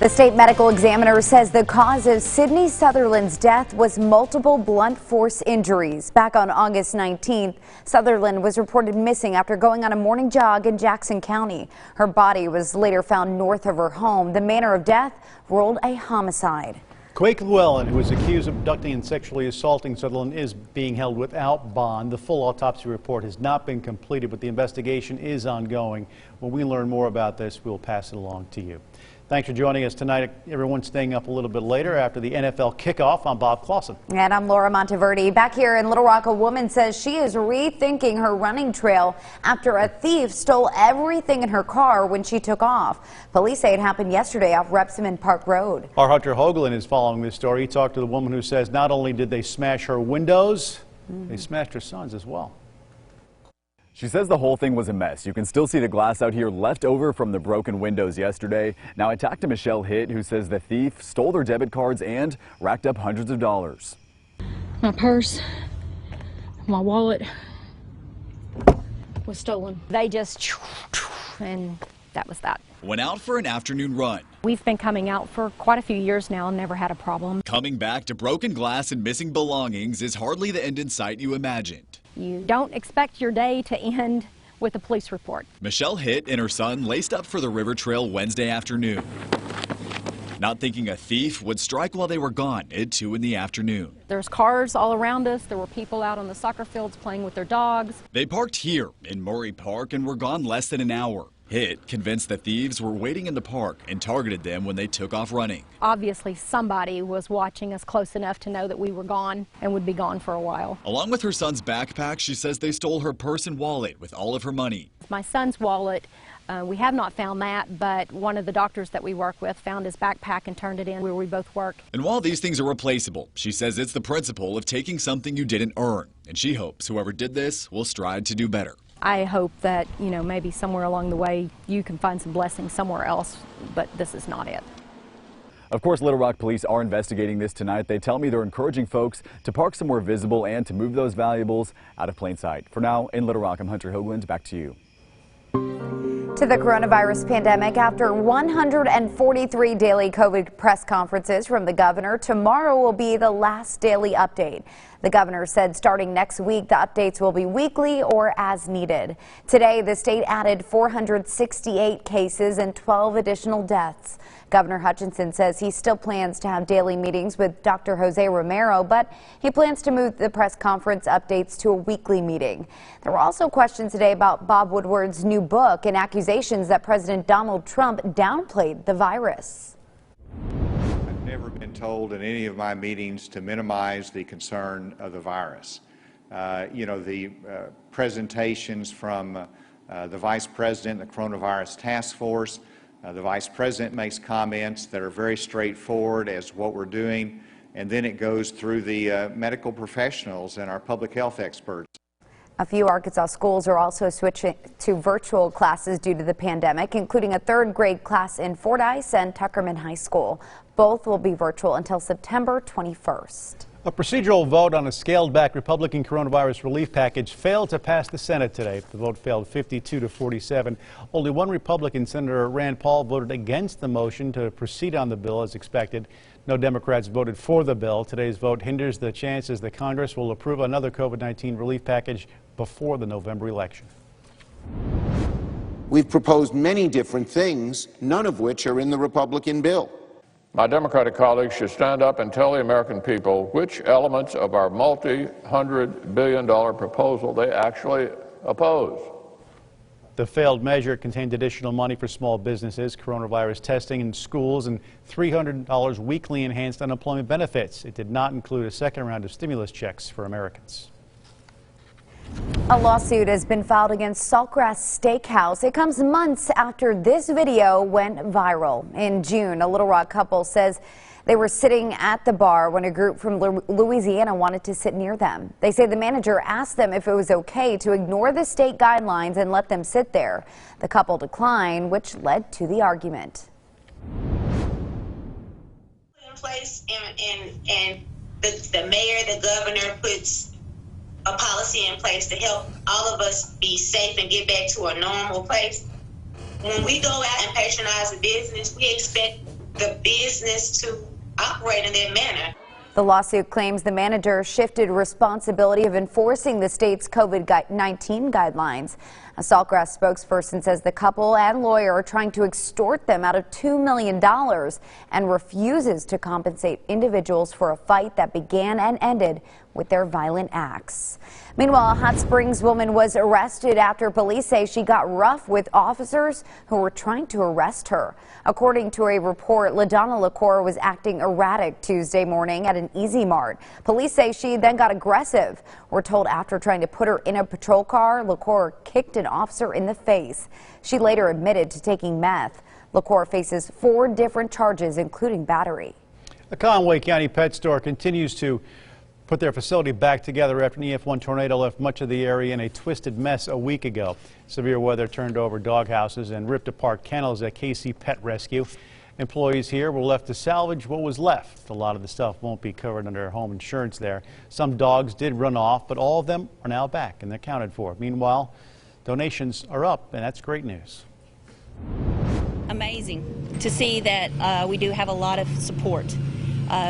The state medical examiner says the cause of Sydney Sutherland's death was multiple blunt force injuries. Back on August 19th, Sutherland was reported missing after going on a morning jog in Jackson County. Her body was later found north of her home. The manner of death ruled a homicide. Quake Llewellyn, who is accused of abducting and sexually assaulting Sutherland, is being held without bond. The full autopsy report has not been completed, but the investigation is ongoing. When we learn more about this, we'll pass it along to you. Thanks for joining us tonight. Everyone's staying up a little bit later after the NFL kickoff. I'm Bob Clausen. And I'm Laura Monteverdi. Back here in Little Rock, a woman says she is rethinking her running trail after a thief stole everything in her car when she took off. Police say it happened yesterday off Repsamen Park Road. Our Hunter Hoagland is following this story. He talked to the woman who says not only did they smash her windows, they smashed her sons as well. She says the whole thing was a mess. You can still see the glass out here left over from the broken windows yesterday. Now I talked to Michelle Hitt, who says the thief stole their debit cards and racked up hundreds of dollars. My purse, my wallet was stolen. They just, and that was that. Went out for an afternoon run. We've been coming out for quite a few years now and never had a problem. Coming back to broken glass and missing belongings is hardly the end in sight you imagined. You don't expect your day to end with a police report. Michelle Hitt and her son laced up for the river trail Wednesday afternoon, not thinking a thief would strike while they were gone at 2 in the afternoon. There's cars all around us. There were people out on the soccer fields playing with their dogs. They parked here in Murray Park and were gone less than an hour. Hitt convinced the thieves were waiting in the park and targeted them when they took off running. Obviously, somebody was watching us close enough to know that we were gone and would be gone for a while. Along with her son's backpack, she says they stole her purse and wallet with all of her money. My son's wallet, we have not found that, but one of the doctors that we work with found his backpack and turned it in where we both work. And while these things are replaceable, she says it's the principle of taking something you didn't earn. And she hopes whoever did this will strive to do better. I hope that, maybe somewhere along the way you can find some blessings somewhere else, but this is not it. Of course, Little Rock police are investigating this tonight. They tell me they're encouraging folks to park somewhere visible and to move those valuables out of plain sight. For now, in Little Rock, I'm Hunter Hoagland. Back to you. To the coronavirus pandemic, after 143 daily COVID press conferences from the governor, tomorrow will be the last daily update. The governor said starting next week, the updates will be weekly or as needed. Today, the state added 468 cases and 12 additional deaths. Governor Hutchinson says he still plans to have daily meetings with Dr. Jose Romero, but he plans to move the press conference updates to a weekly meeting. There were also questions today about Bob Woodward's new book and accusations that President Donald Trump downplayed the virus. I've never been told in any of my meetings to minimize the concern of the virus. The presentations from the Vice President, the Coronavirus Task Force, the Vice President makes comments that are very straightforward as what we're doing, and then it goes through the medical professionals and our public health experts. A few Arkansas schools are also switching to virtual classes due to the pandemic, including a third grade class in Fordyce and Tuckerman High School. Both will be virtual until September 21st. A procedural vote on a scaled-back Republican coronavirus relief package failed to pass the Senate today. The vote failed 52 to 47. Only one Republican, Senator Rand Paul, voted against the motion to proceed on the bill as expected. No Democrats voted for the bill. Today's vote hinders the chances that Congress will approve another COVID-19 relief package before the November election. We've proposed many different things, none of which are in the Republican bill. My Democratic colleagues should stand up and tell the American people which elements of our multi-hundred billion-dollar proposal they actually oppose. The failed measure contained additional money for small businesses, coronavirus testing in schools, and $300 weekly enhanced unemployment benefits. It did not include a second round of stimulus checks for Americans. A lawsuit has been filed against Saltgrass Steakhouse. It comes months after this video went viral. In June, a Little Rock couple says they were sitting at the bar when a group from Louisiana wanted to sit near them. They say the manager asked them if it was okay to ignore the state guidelines and let them sit there. The couple declined, which led to the argument. In place, and the mayor, the governor puts a policy in place to help all of us be safe and get back to a normal place. When we go out and patronize a business, we expect the business to operate in that manner. The lawsuit claims the manager shifted responsibility of enforcing the state's COVID-19 guidelines. A Saltgrass spokesperson says the couple and lawyer are trying to extort them out of $2 million and refuses to compensate individuals for a fight that began and ended with their violent acts. Meanwhile, a Hot Springs woman was arrested after police say she got rough with officers who were trying to arrest her. According to a report, LaDonna LaCour was acting erratic Tuesday morning at an Easy Mart. Police say she then got aggressive. We're told after trying to put her in a patrol car, LaCour kicked an officer in the face. She later admitted to taking meth. LaCour faces 4 different charges, including battery. The Conway County Pet Store continues to put their facility back together after an EF1 tornado left much of the area in a twisted mess a week ago. Severe weather turned over dog houses and ripped apart kennels at KC Pet Rescue. Employees here were left to salvage what was left. A lot of the stuff won't be covered under home insurance there. Some dogs did run off, but all of them are now back and they're accounted for. Meanwhile, donations are up, and that's great news. Amazing to see that we do have a lot of support.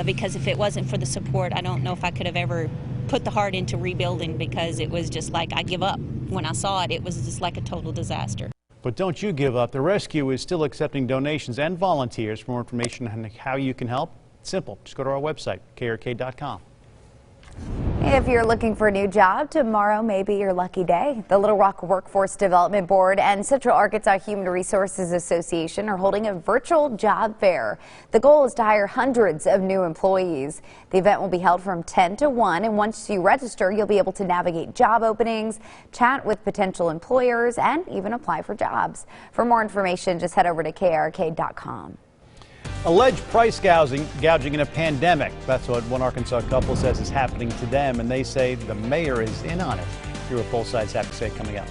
Because if it wasn't for the support, I don't know if I could have ever put the heart into rebuilding, because it was just like I give up. When I saw it, it was just like a total disaster. But don't you give up. The rescue is still accepting donations and volunteers. For more information on how you can help, it's simple. Just go to our website, KARK.com. If you're looking for a new job, tomorrow may be your lucky day. The Little Rock Workforce Development Board and Central Arkansas Human Resources Association are holding a virtual job fair. The goal is to hire hundreds of new employees. The event will be held from 10 to 1, and once you register, you'll be able to navigate job openings, chat with potential employers, and even apply for jobs. For more information, just head over to KARK.com. Alleged price gouging in a pandemic. That's what one Arkansas couple says is happening to them, and they say the mayor is in on it. Hear what both sides have to say coming up.